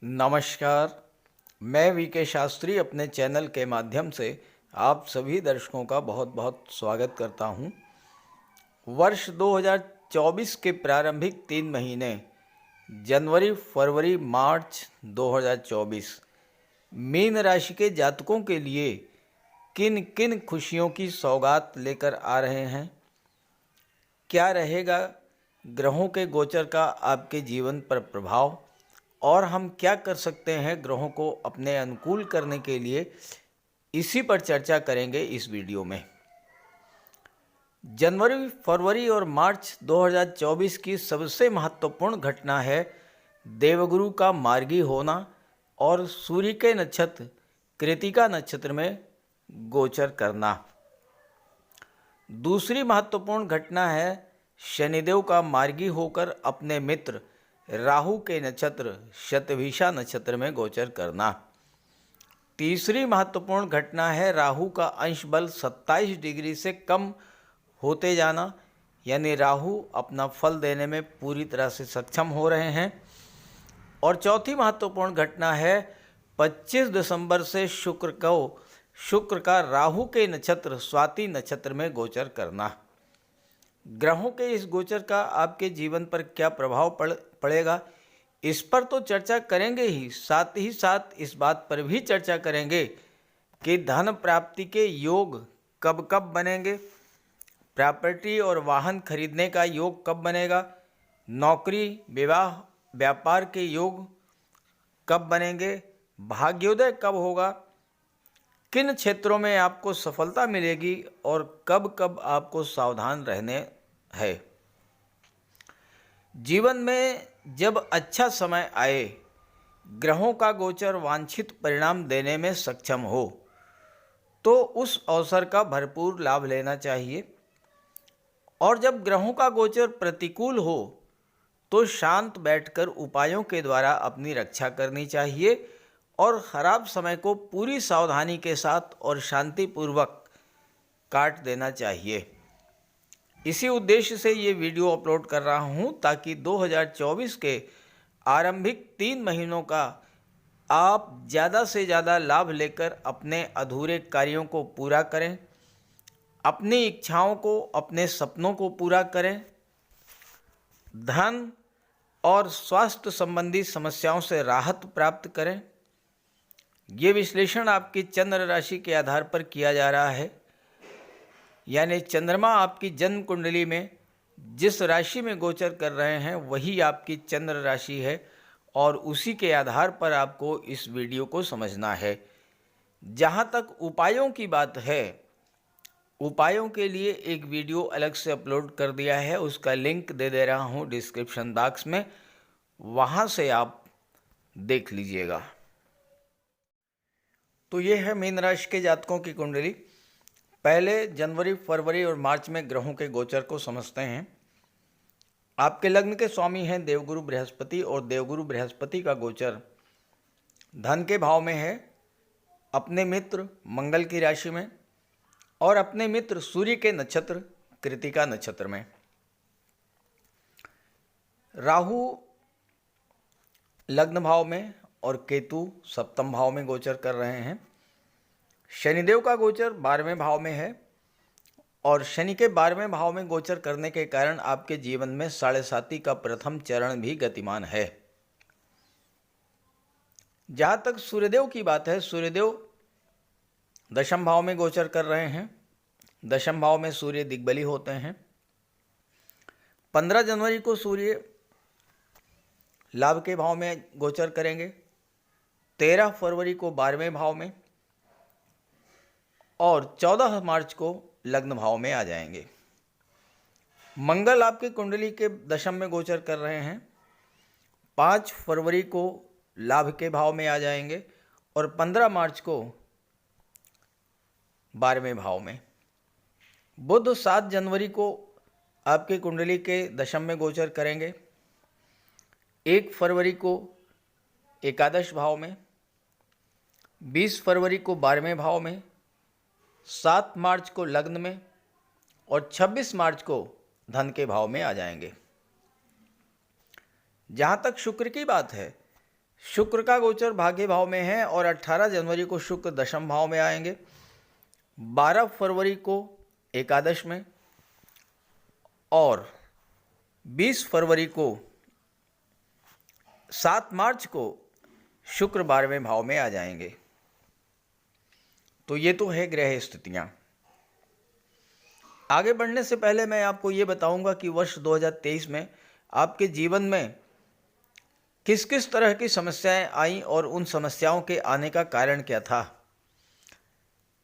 नमस्कार। मैं वीके शास्त्री अपने चैनल के माध्यम से आप सभी दर्शकों का बहुत बहुत स्वागत करता हूं। वर्ष 2024 के प्रारंभिक 3 महीने जनवरी, फरवरी, मार्च 2024 मीन राशि के जातकों के लिए किन किन खुशियों की सौगात लेकर आ रहे हैं, क्या रहेगा ग्रहों के गोचर का आपके जीवन पर प्रभाव और हम क्या कर सकते हैं ग्रहों को अपने अनुकूल करने के लिए, इसी पर चर्चा करेंगे इस वीडियो में। जनवरी, फरवरी और मार्च 2024 की सबसे महत्वपूर्ण घटना है देवगुरु का मार्गी होना और सूर्य के नक्षत्र कृतिका नक्षत्र में गोचर करना। दूसरी महत्वपूर्ण घटना है शनिदेव का मार्गी होकर अपने मित्र राहु के नक्षत्र शतभिषा नक्षत्र में गोचर करना। तीसरी महत्वपूर्ण घटना है राहु का अंश बल 27 डिग्री से कम होते जाना, यानी राहु अपना फल देने में पूरी तरह से सक्षम हो रहे हैं। और चौथी महत्वपूर्ण घटना है 25 दिसंबर से शुक्र का राहु के नक्षत्र स्वाति नक्षत्र में गोचर करना। ग्रहों के इस गोचर का आपके जीवन पर क्या प्रभाव पड़ेगा, इस पर तो चर्चा करेंगे ही साथ इस बात पर भी चर्चा करेंगे कि धन प्राप्ति के योग कब कब बनेंगे, प्रॉपर्टी और वाहन खरीदने का योग कब बनेगा, नौकरी, विवाह, व्यापार के योग कब बनेंगे, भाग्योदय कब होगा, किन क्षेत्रों में आपको सफलता मिलेगी और कब कब आपको सावधान रहने है। जीवन में जब अच्छा समय आए, ग्रहों का गोचर वांछित परिणाम देने में सक्षम हो, तो उस अवसर का भरपूर लाभ लेना चाहिए। और जब ग्रहों का गोचर प्रतिकूल हो तो शांत बैठकर उपायों के द्वारा अपनी रक्षा करनी चाहिए और खराब समय को पूरी सावधानी के साथ और शांतिपूर्वक काट देना चाहिए। इसी उद्देश्य से ये वीडियो अपलोड कर रहा हूँ ताकि 2024 के आरंभिक 3 महीनों का आप ज़्यादा से ज़्यादा लाभ लेकर अपने अधूरे कार्यों को पूरा करें, अपनी इच्छाओं को, अपने सपनों को पूरा करें, धन और स्वास्थ्य संबंधी समस्याओं से राहत प्राप्त करें। ये विश्लेषण आपकी चंद्र राशि के आधार पर किया जा रहा है, यानी चंद्रमा आपकी जन्म कुंडली में जिस राशि में गोचर कर रहे हैं वही आपकी चंद्र राशि है और उसी के आधार पर आपको इस वीडियो को समझना है। जहाँ तक उपायों की बात है, उपायों के लिए एक वीडियो अलग से अपलोड कर दिया है, उसका लिंक दे रहा हूँ डिस्क्रिप्शन बॉक्स में, वहाँ से आप देख लीजिएगा। तो ये है मीन राशि के जातकों की कुंडली। पहले जनवरी, फरवरी और मार्च में ग्रहों के गोचर को समझते हैं। आपके लग्न के स्वामी हैं देवगुरु बृहस्पति और देवगुरु बृहस्पति का गोचर धन के भाव में है, अपने मित्र मंगल की राशि में और अपने मित्र सूर्य के नक्षत्र कृतिका नक्षत्र में। राहु लग्न भाव में और केतु सप्तम भाव में गोचर कर रहे हैं। शनिदेव का गोचर 12वें भाव में है और शनि के 12वें भाव में गोचर करने के कारण आपके जीवन में 7.5 का प्रथम चरण भी गतिमान है। जहाँ तक सूर्यदेव की बात है, सूर्यदेव दशम भाव में गोचर कर रहे हैं। दशम भाव में सूर्य दिग्बली होते हैं। 15 जनवरी को सूर्य लाभ के भाव में गोचर करेंगे, 13 फरवरी को 12वें भाव में और 14 मार्च को लग्न भाव में आ जाएंगे। मंगल आपकी कुंडली के दशम में गोचर कर रहे हैं, 5 फरवरी को लाभ के भाव में आ जाएंगे और 15 मार्च को 12वें भाव में। बुध 7 जनवरी को आपकी कुंडली के दशम में गोचर करेंगे, 1 फरवरी को एकादश भाव में, 20 फरवरी को 12वें भाव में, 7 मार्च को लग्न में और 26 मार्च को धन के भाव में आ जाएंगे। जहाँ तक शुक्र की बात है, शुक्र का गोचर भाग्य भाव में है और 18 जनवरी को शुक्र दशम भाव में आएंगे, 12 फरवरी को एकादश में और 20 फरवरी को 7 मार्च को शुक्र 12वें भाव में आ जाएंगे। तो ये तो है ग्रह स्थितियां। आगे बढ़ने से पहले मैं आपको ये बताऊंगा कि वर्ष 2023 में आपके जीवन में किस किस तरह की समस्याएं आईं और उन समस्याओं के आने का कारण क्या था।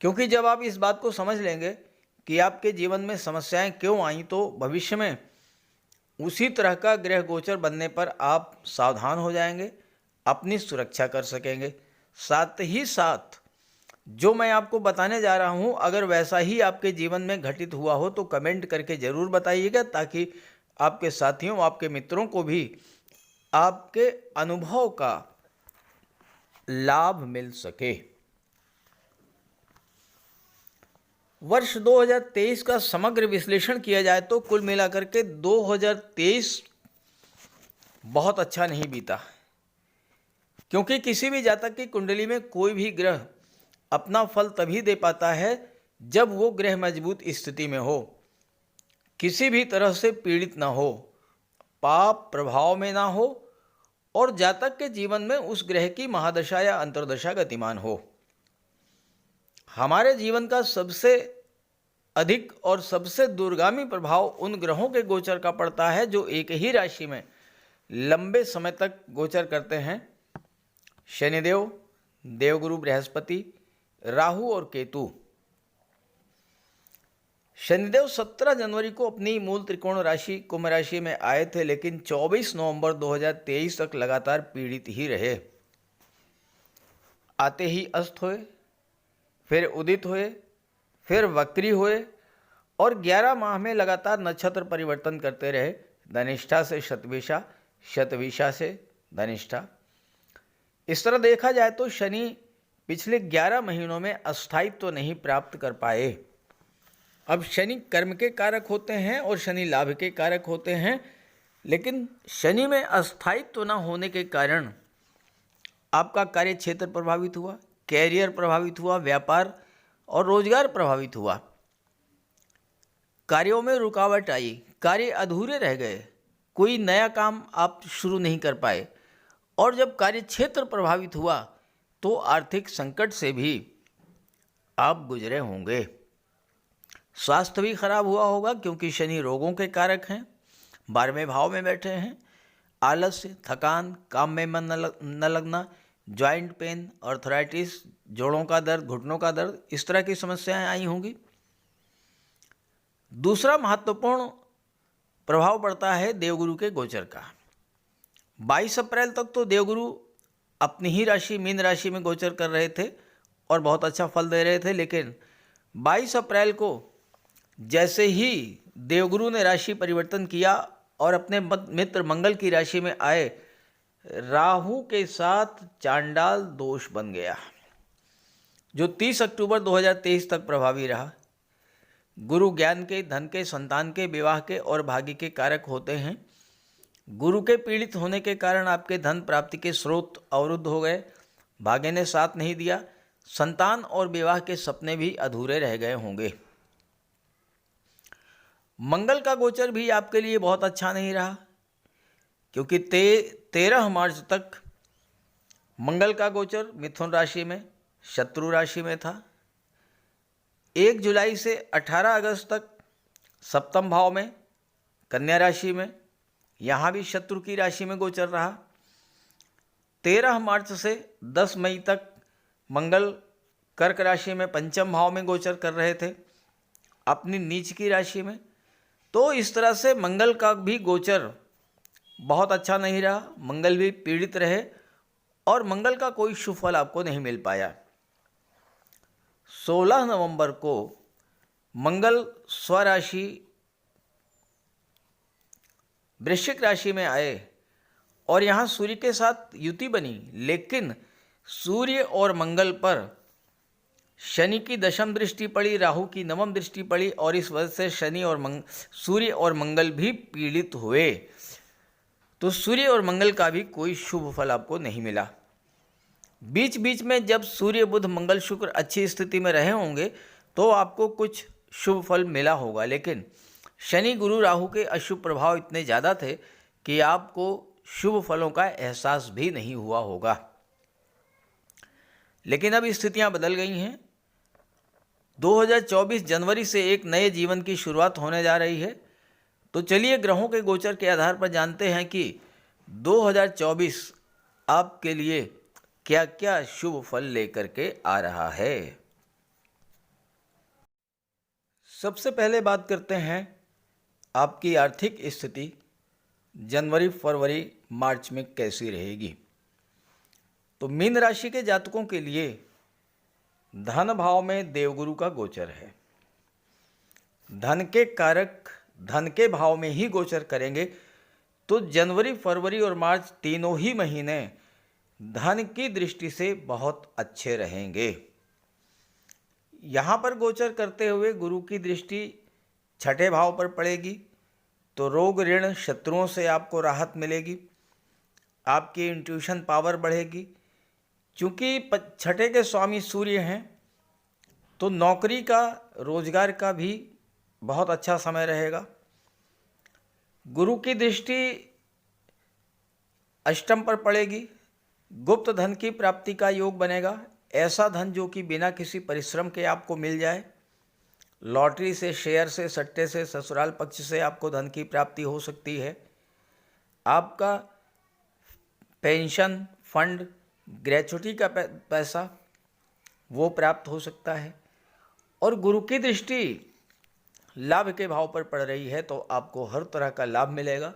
क्योंकि जब आप इस बात को समझ लेंगे कि आपके जीवन में समस्याएं क्यों आईं, तो भविष्य में उसी तरह का ग्रह गोचर बनने पर आप सावधान हो जाएंगे, अपनी सुरक्षा कर सकेंगे। साथ ही साथ जो मैं आपको बताने जा रहा हूं, अगर वैसा ही आपके जीवन में घटित हुआ हो तो कमेंट करके ज़रूर बताइएगा, ताकि आपके साथियों, आपके मित्रों को भी आपके अनुभव का लाभ मिल सके। वर्ष 2023 का समग्र विश्लेषण किया जाए तो कुल मिलाकर के 2023 बहुत अच्छा नहीं बीता, क्योंकि किसी भी जातक की कुंडली में कोई भी ग्रह अपना फल तभी दे पाता है जब वो ग्रह मजबूत स्थिति में हो, किसी भी तरह से पीड़ित ना हो, पाप प्रभाव में ना हो और जातक के जीवन में उस ग्रह की महादशा या अंतर्दशा गतिमान हो। हमारे जीवन का सबसे अधिक और सबसे दूरगामी प्रभाव उन ग्रहों के गोचर का पड़ता है जो एक ही राशि में लंबे समय तक गोचर करते हैं। शनिदेव, देवगुरु बृहस्पति, राहु और केतु। शनिदेव 17 जनवरी को अपनी मूल त्रिकोण राशि कुंभ राशि में आए थे, लेकिन 24 नवंबर 2023 तक लगातार पीड़ित ही रहे। आते ही अस्त हुए, फिर उदित हुए, फिर वक्री हुए और 11 माह में लगातार नक्षत्र परिवर्तन करते रहे। धनिष्ठा से शतभिषा, शतभिषा से धनिष्ठा। इस तरह देखा जाए तो शनि पिछले 11 महीनों में अस्थायित्व तो नहीं प्राप्त कर पाए। अब शनि कर्म के कारक होते हैं और शनि लाभ के कारक होते हैं, लेकिन शनि में अस्थायित्व न होने के कारण आपका कार्य क्षेत्र प्रभावित हुआ, कैरियर प्रभावित हुआ, व्यापार और रोजगार प्रभावित हुआ। कार्यों में रुकावट आई, कार्य अधूरे रह गए, कोई नया काम आप शुरू नहीं कर पाए और जब कार्य क्षेत्र प्रभावित हुआ तो आर्थिक संकट से भी आप गुजरे होंगे। स्वास्थ्य भी खराब हुआ होगा, क्योंकि शनि रोगों के कारक हैं, 12वें भाव में बैठे हैं। आलस्य, थकान, काम में मन न लगना, जॉइंट पेन, आर्थराइटिस, जोड़ों का दर्द, घुटनों का दर्द, इस तरह की समस्याएं आई होंगी। दूसरा महत्वपूर्ण प्रभाव पड़ता है देवगुरु के गोचर का। 22 अप्रैल तक तो देवगुरु अपनी ही राशि मीन राशि में गोचर कर रहे थे और बहुत अच्छा फल दे रहे थे, लेकिन 22 अप्रैल को जैसे ही देवगुरु ने राशि परिवर्तन किया और अपने मित्र मंगल की राशि में आए, राहु के साथ चांडाल दोष बन गया, जो 30 अक्टूबर 2023 तक प्रभावी रहा। गुरु ज्ञान के, धन के, संतान के, विवाह के और भाग्य के कारक होते हैं। गुरु के पीड़ित होने के कारण आपके धन प्राप्ति के स्रोत अवरुद्ध हो गए, भाग्य ने साथ नहीं दिया, संतान और विवाह के सपने भी अधूरे रह गए होंगे। मंगल का गोचर भी आपके लिए बहुत अच्छा नहीं रहा, क्योंकि 13 मार्च तक मंगल का गोचर मिथुन राशि में शत्रु राशि में था। 1 जुलाई से 18 अगस्त तक सप्तम भाव में कन्या राशि में, यहाँ भी शत्रु की राशि में गोचर रहा। 13 मार्च से 10 मई तक मंगल कर्क राशि में पंचम भाव में गोचर कर रहे थे, अपनी नीच की राशि में। तो इस तरह से मंगल का भी गोचर बहुत अच्छा नहीं रहा, मंगल भी पीड़ित रहे और मंगल का कोई शुभ फल आपको नहीं मिल पाया। 16 नवंबर को मंगल स्वराशि वृश्चिक राशि में आए और यहाँ सूर्य के साथ युति बनी, लेकिन सूर्य और मंगल पर शनि की दशम दृष्टि पड़ी, राहु की नवम दृष्टि पड़ी और इस वजह से शनि और सूर्य और मंगल भी पीड़ित हुए। तो सूर्य और मंगल का भी कोई शुभ फल आपको नहीं मिला। बीच बीच में जब सूर्य बुध मंगल शुक्र अच्छी स्थिति में रहे होंगे तो आपको कुछ शुभ फल मिला होगा, लेकिन शनि गुरु राहु के अशुभ प्रभाव इतने ज़्यादा थे कि आपको शुभ फलों का एहसास भी नहीं हुआ होगा। लेकिन अब स्थितियां बदल गई हैं। 2024 जनवरी से एक नए जीवन की शुरुआत होने जा रही है। तो चलिए ग्रहों के गोचर के आधार पर जानते हैं कि 2024 आपके लिए क्या क्या शुभ फल लेकर के आ रहा है। सबसे पहले बात करते हैं आपकी आर्थिक स्थिति जनवरी फरवरी मार्च में कैसी रहेगी। तो मीन राशि के जातकों के लिए धन भाव में देवगुरु का गोचर है। धन के कारक धन के भाव में ही गोचर करेंगे तो जनवरी फरवरी और मार्च तीनों ही महीने धन की दृष्टि से बहुत अच्छे रहेंगे। यहाँ पर गोचर करते हुए गुरु की दृष्टि छठे भाव पर पड़ेगी तो रोग ऋण शत्रुओं से आपको राहत मिलेगी, आपकी इंट्यूशन पावर बढ़ेगी। चूँकि छठे के स्वामी सूर्य हैं तो नौकरी का रोजगार का भी बहुत अच्छा समय रहेगा। गुरु की दृष्टि अष्टम पर पड़ेगी, गुप्त धन की प्राप्ति का योग बनेगा। ऐसा धन जो कि बिना किसी परिश्रम के आपको मिल जाए। लॉटरी से, शेयर से, सट्टे से, ससुराल पक्ष से आपको धन की प्राप्ति हो सकती है। आपका पेंशन फंड, ग्रेचुटी का पैसा वो प्राप्त हो सकता है। और गुरु की दृष्टि लाभ के भाव पर पड़ रही है तो आपको हर तरह का लाभ मिलेगा।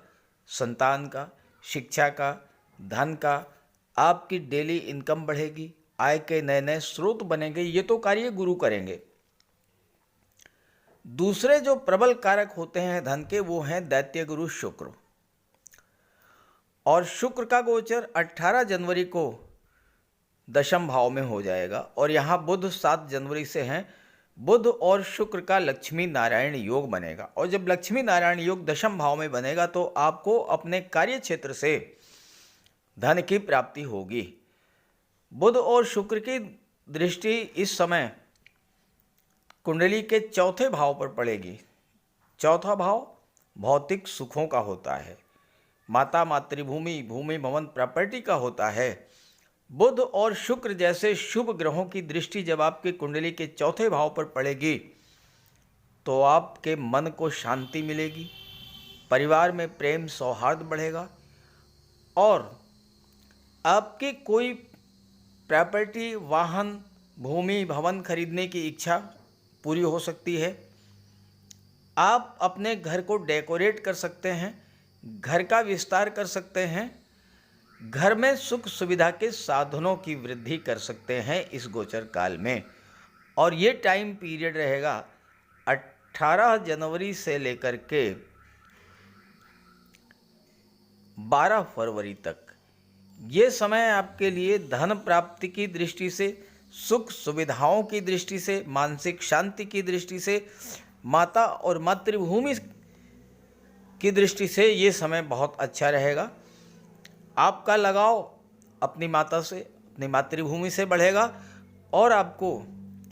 संतान का, शिक्षा का, धन का, आपकी डेली इनकम बढ़ेगी, आय के नए नए स्रोत बनेंगे। ये तो कार्य गुरु करेंगे। दूसरे जो प्रबल कारक होते हैं धन के वो हैं दैत्य गुरु शुक्र। और शुक्र का गोचर 18 जनवरी को दशम भाव में हो जाएगा और यहाँ बुध 7 जनवरी से हैं। बुध और शुक्र का लक्ष्मी नारायण योग बनेगा और जब लक्ष्मी नारायण योग दशम भाव में बनेगा तो आपको अपने कार्य क्षेत्र से धन की प्राप्ति होगी। बुध और शुक्र की दृष्टि इस समय कुंडली के चौथे भाव पर पड़ेगी। चौथा भाव भौतिक सुखों का होता है, माता, मातृभूमि, भूमि, भवन, प्रॉपर्टी का होता है। बुध और शुक्र जैसे शुभ ग्रहों की दृष्टि जब आपकी कुंडली के चौथे भाव पर पड़ेगी तो आपके मन को शांति मिलेगी, परिवार में प्रेम सौहार्द बढ़ेगा और आपकी कोई प्रॉपर्टी, वाहन, भूमि, भवन खरीदने की इच्छा पूरी हो सकती है। आप अपने घर को डेकोरेट कर सकते हैं, घर का विस्तार कर सकते हैं, घर में सुख सुविधा के साधनों की वृद्धि कर सकते हैं इस गोचर काल में। और ये टाइम पीरियड रहेगा 18 जनवरी से लेकर के 12 फरवरी तक। ये समय आपके लिए धन प्राप्ति की दृष्टि से, सुख सुविधाओं की दृष्टि से, मानसिक शांति की दृष्टि से, माता और मातृभूमि की दृष्टि से ये समय बहुत अच्छा रहेगा। आपका लगाव अपनी माता से, अपनी मातृभूमि से बढ़ेगा और आपको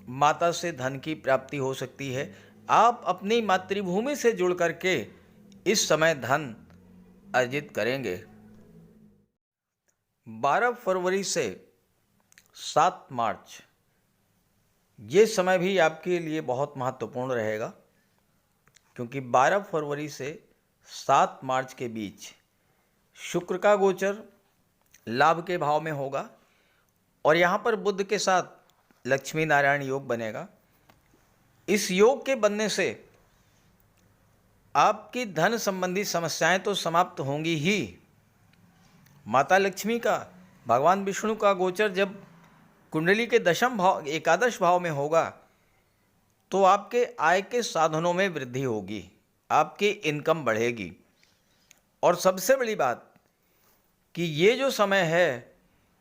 माता से धन की प्राप्ति हो सकती है। आप अपनी मातृभूमि से जुड़ करके इस समय धन अर्जित करेंगे। 12 फरवरी से 7 मार्च ये समय भी आपके लिए बहुत महत्वपूर्ण रहेगा क्योंकि 12 फरवरी से 7 मार्च के बीच शुक्र का गोचर लाभ के भाव में होगा और यहाँ पर बुध के साथ लक्ष्मी नारायण योग बनेगा। इस योग के बनने से आपकी धन संबंधी समस्याएं तो समाप्त होंगी ही। माता लक्ष्मी का, भगवान विष्णु का गोचर जब कुंडली के दशम भाव, एकादश भाव में होगा तो आपके आय के साधनों में वृद्धि होगी, आपकी इनकम बढ़ेगी। और सबसे बड़ी बात कि ये जो समय है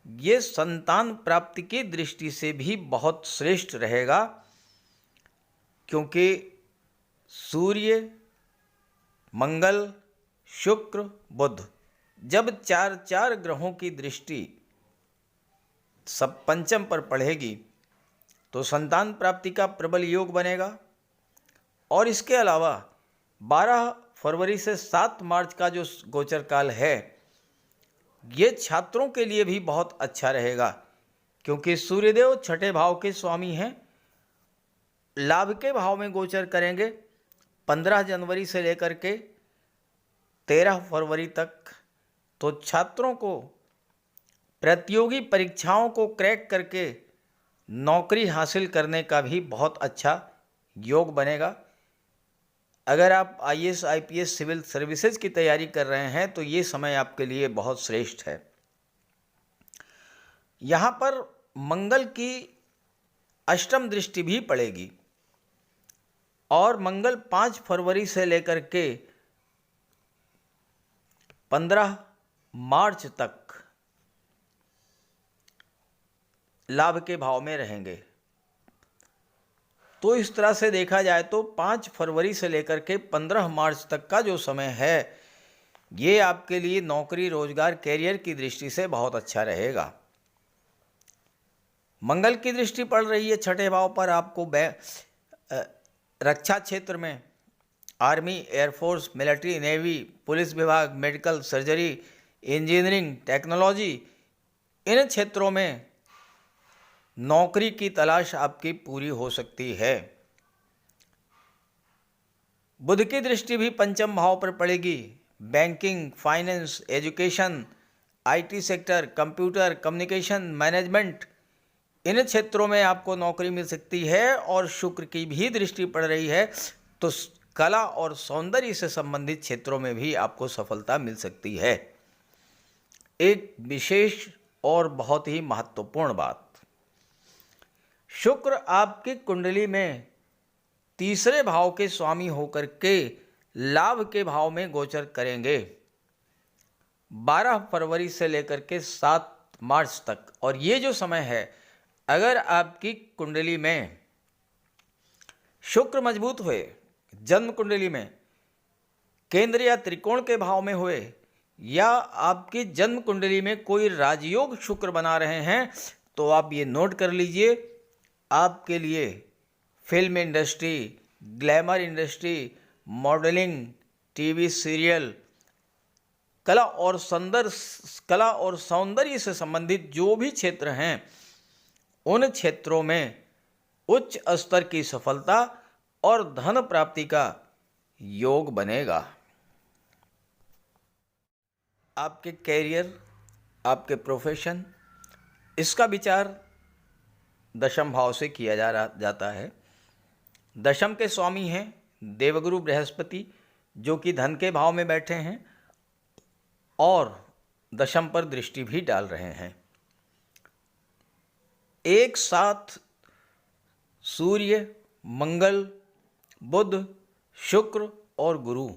ये संतान प्राप्ति की दृष्टि से भी बहुत श्रेष्ठ रहेगा क्योंकि सूर्य, मंगल, शुक्र, बुध जब चार चार ग्रहों की दृष्टि सब पंचम पर पड़ेगी तो संतान प्राप्ति का प्रबल योग बनेगा। और इसके अलावा 12 फरवरी से 7 मार्च का जो गोचर काल है ये छात्रों के लिए भी बहुत अच्छा रहेगा, क्योंकि सूर्यदेव छठे भाव के स्वामी हैं, लाभ के भाव में गोचर करेंगे 15 जनवरी से लेकर के 13 फरवरी तक। तो छात्रों को प्रतियोगी परीक्षाओं को क्रैक करके नौकरी हासिल करने का भी बहुत अच्छा योग बनेगा। अगर आप आईएएस, आईपीएस, सिविल सर्विसेज की तैयारी कर रहे हैं तो ये समय आपके लिए बहुत श्रेष्ठ है। यहाँ पर मंगल की अष्टम दृष्टि भी पड़ेगी और मंगल 5 फरवरी से लेकर के 15 मार्च तक लाभ के भाव में रहेंगे। तो इस तरह से देखा जाए तो 5 फरवरी से लेकर के 15 मार्च तक का जो समय है ये आपके लिए नौकरी, रोजगार, कैरियर की दृष्टि से बहुत अच्छा रहेगा। मंगल की दृष्टि पड़ रही है छठे भाव पर आपको रक्षा क्षेत्र में, army, air force, military, navy, police विभाग, मेडिकल, सर्जरी, इंजीनियरिंग, टेक्नोलॉजी, इन क्षेत्रों में नौकरी की तलाश आपकी पूरी हो सकती है। बुध की दृष्टि भी पंचम भाव पर पड़ेगी। Banking, finance, education, IT sector, computer, communication, management, इन क्षेत्रों में आपको नौकरी मिल सकती है। और शुक्र की भी दृष्टि पड़ रही है तो कला और सौंदर्य से संबंधित क्षेत्रों में भी आपको सफलता मिल सकती है। एक विशेष और बहुत ही महत्वपूर्ण बात, शुक्र आपकी कुंडली में तीसरे भाव के स्वामी होकर के लाभ के भाव में गोचर करेंगे 12 फरवरी से लेकर के 7 मार्च तक। और ये जो समय है, अगर आपकी कुंडली में शुक्र मजबूत हुए, जन्म कुंडली में केंद्र या त्रिकोण के भाव में हुए, या आपकी जन्म कुंडली में कोई राजयोग शुक्र बना रहे हैं, तो आप ये नोट कर लीजिए, आपके लिए film industry, glamour industry, modelling, TV serial, कला और सौंदर्य से संबंधित जो भी क्षेत्र हैं उन क्षेत्रों में उच्च स्तर की सफलता और धन प्राप्ति का योग बनेगा। आपके कैरियर, आपके प्रोफेशन, इसका विचार दशम भाव से किया जाता है। दशम के स्वामी हैं देवगुरु बृहस्पति, जो कि धन के भाव में बैठे हैं और दशम पर दृष्टि भी डाल रहे हैं। एक साथ सूर्य, मंगल, बुध, शुक्र और गुरु,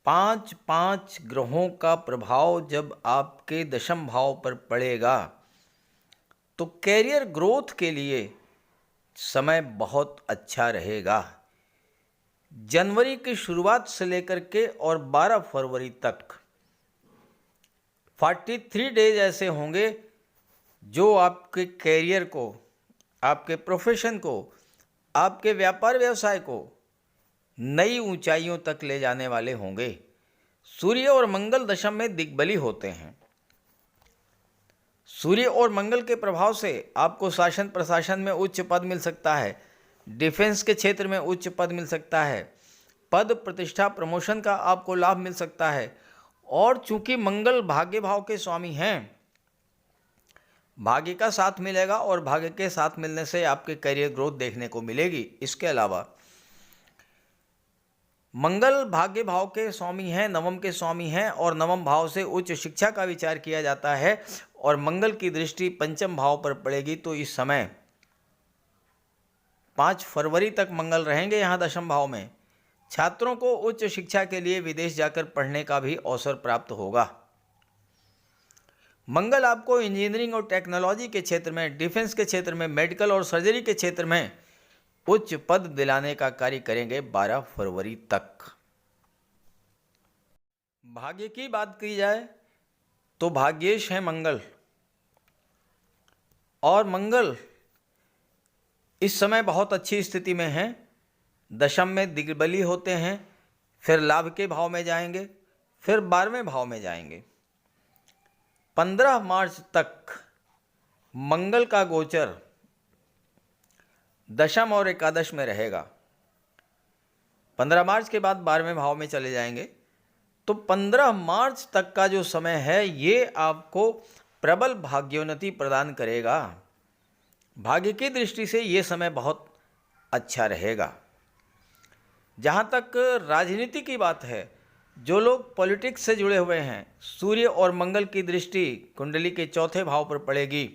5 ग्रहों का प्रभाव जब आपके दशम भाव पर पड़ेगा तो कैरियर ग्रोथ के लिए समय बहुत अच्छा रहेगा। जनवरी की शुरुआत से लेकर के और 12 फरवरी तक 43 डेज ऐसे होंगे जो आपके कैरियर को, आपके प्रोफेशन को, आपके व्यापार व्यवसाय को नई ऊंचाइयों तक ले जाने वाले होंगे। सूर्य और मंगल दशम में दिग्बली होते हैं। सूर्य और मंगल के प्रभाव से आपको शासन प्रशासन में उच्च पद मिल सकता है, डिफेंस के क्षेत्र में उच्च पद मिल सकता है, पद प्रतिष्ठा प्रमोशन का आपको लाभ मिल सकता है। और चूंकि मंगल भाग्य भाव के स्वामी हैं, भाग्य का साथ मिलेगा और भाग्य के साथ मिलने से आपके करियर ग्रोथ देखने को मिलेगी। इसके अलावा मंगल भाग्य भाव के स्वामी हैं, नवम के स्वामी हैं और नवम भाव से उच्च शिक्षा का विचार किया जाता है और मंगल की दृष्टि पंचम भाव पर पड़ेगी। तो इस समय 5 फरवरी तक मंगल रहेंगे यहाँ दशम भाव में। छात्रों को उच्च शिक्षा के लिए विदेश जाकर पढ़ने का भी अवसर प्राप्त होगा। मंगल आपको इंजीनियरिंग और टेक्नोलॉजी के क्षेत्र में, डिफेंस के क्षेत्र में, मेडिकल और सर्जरी के क्षेत्र में उच्च पद दिलाने का कार्य करेंगे 12 फरवरी तक। भाग्य की बात की जाए तो भाग्येश है मंगल, और मंगल इस समय बहुत अच्छी स्थिति में हैं। दशम में दिग्बली होते हैं, फिर लाभ के भाव में जाएंगे, फिर 12वें भाव में जाएंगे। 15 मार्च तक मंगल का गोचर दशम और एकादश में रहेगा। 15 मार्च के बाद 12वें भाव में चले जाएंगे। तो 15 मार्च तक का जो समय है ये आपको प्रबल भाग्योन्नति प्रदान करेगा। भाग्य की दृष्टि से ये समय बहुत अच्छा रहेगा। जहाँ तक राजनीति की बात है, जो लोग पॉलिटिक्स से जुड़े हुए हैं, सूर्य और मंगल की दृष्टि कुंडली के चौथे भाव पर पड़ेगी।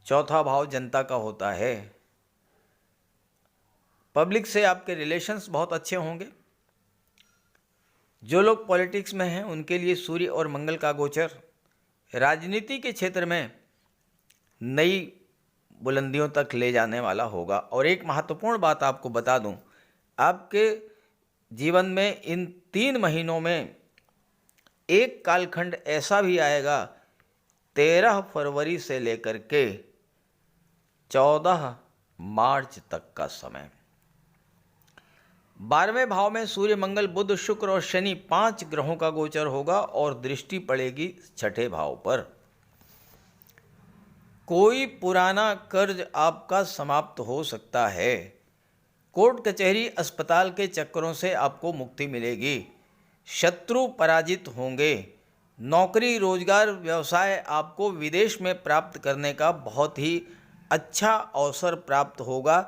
चौथा भाव जनता का होता है। पब्लिक से आपके रिलेशंस बहुत अच्छे होंगे। जो लोग पॉलिटिक्स में हैं उनके लिए सूर्य और मंगल का गोचर राजनीति के क्षेत्र में नई बुलंदियों तक ले जाने वाला होगा। और एक महत्वपूर्ण बात आपको बता दूं, आपके जीवन में इन 3 महीनों में एक कालखंड ऐसा भी आएगा 13 फरवरी से लेकर के 14 मार्च तक का समय। 12वें भाव में सूर्य, मंगल, बुध, शुक्र और शनि 5 ग्रहों का गोचर होगा और दृष्टि पड़ेगी छठे भाव पर। कोई पुराना कर्ज आपका समाप्त हो सकता है। कोर्ट कचहरी अस्पताल के चक्करों से आपको मुक्ति मिलेगी। शत्रु पराजित होंगे। नौकरी, रोजगार, व्यवसाय आपको विदेश में प्राप्त करने का बहुत ही अच्छा अवसर प्राप्त होगा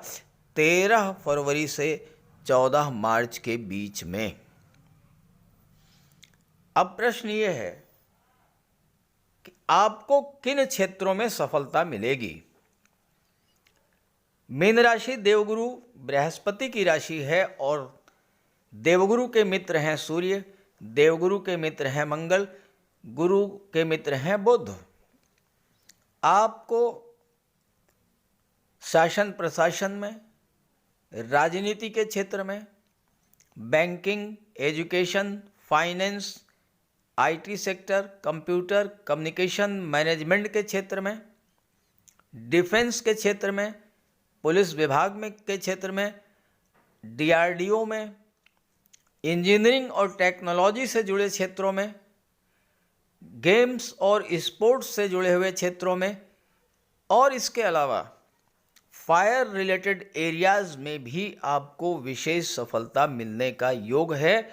13 फरवरी से 14 मार्च के बीच में। अब प्रश्न ये है कि आपको किन क्षेत्रों में सफलता मिलेगी। मीन राशि देवगुरु बृहस्पति की राशि है और देवगुरु के मित्र हैं सूर्य, देवगुरु के मित्र हैं मंगल, गुरु के मित्र हैं बुध। आपको शासन प्रशासन में, राजनीति के क्षेत्र में, banking, education, finance, IT sector, computer, communication, management के क्षेत्र में, डिफेंस के क्षेत्र में, पुलिस विभाग में के क्षेत्र में, डीआरडीओ में, इंजीनियरिंग और टेक्नोलॉजी से जुड़े क्षेत्रों में, गेम्स और स्पोर्ट्स से जुड़े हुए क्षेत्रों में, और इसके अलावा फायर रिलेटेड एरियाज में भी आपको विशेष सफलता मिलने का योग है।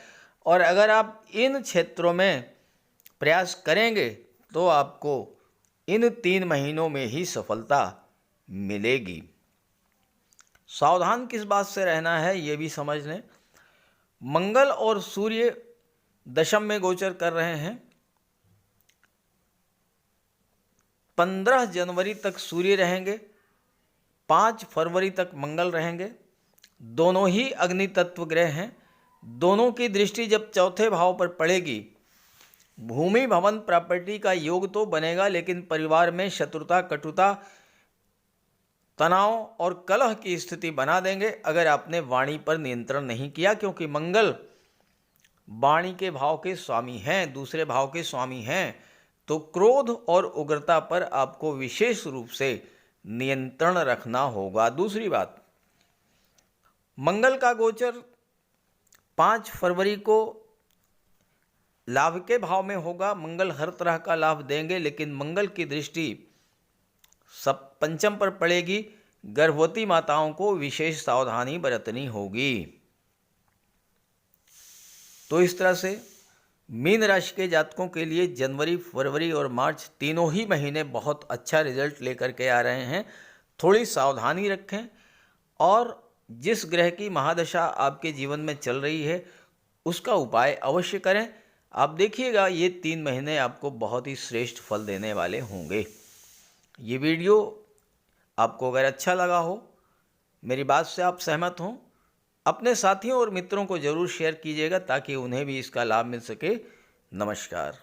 और अगर आप इन क्षेत्रों में प्रयास करेंगे तो आपको इन 3 महीनों में ही सफलता मिलेगी। सावधान किस बात से रहना है ये भी समझ लें। मंगल और सूर्य दशम में गोचर कर रहे हैं। 15 जनवरी तक सूर्य रहेंगे, 5 फरवरी तक मंगल रहेंगे। दोनों ही अग्नि तत्व ग्रह हैं। दोनों की दृष्टि जब चौथे भाव पर पड़ेगी, भूमि, भवन, प्रॉपर्टी का योग तो बनेगा, लेकिन परिवार में शत्रुता, कटुता, तनाव और कलह की स्थिति बना देंगे अगर आपने वाणी पर नियंत्रण नहीं किया। क्योंकि मंगल वाणी के भाव के स्वामी हैं, दूसरे भाव के स्वामी हैं। तो क्रोध और उग्रता पर आपको विशेष रूप से नियंत्रण रखना होगा। दूसरी बात, मंगल का गोचर 5 फरवरी को लाभ के भाव में होगा। मंगल हर तरह का लाभ देंगे, लेकिन मंगल की दृष्टि सब पंचम पर पड़ेगी। गर्भवती माताओं को विशेष सावधानी बरतनी होगी। तो इस तरह से मीन राशि के जातकों के लिए जनवरी, फरवरी और मार्च तीनों ही महीने बहुत अच्छा रिजल्ट लेकर के आ रहे हैं। थोड़ी सावधानी रखें और जिस ग्रह की महादशा आपके जीवन में चल रही है उसका उपाय अवश्य करें। आप देखिएगा ये 3 महीने आपको बहुत ही श्रेष्ठ फल देने वाले होंगे। ये वीडियो आपको अगर अच्छा लगा हो, मेरी बात से आप सहमत हों, अपने साथियों और मित्रों को ज़रूर शेयर कीजिएगा ताकि उन्हें भी इसका लाभ मिल सके। नमस्कार।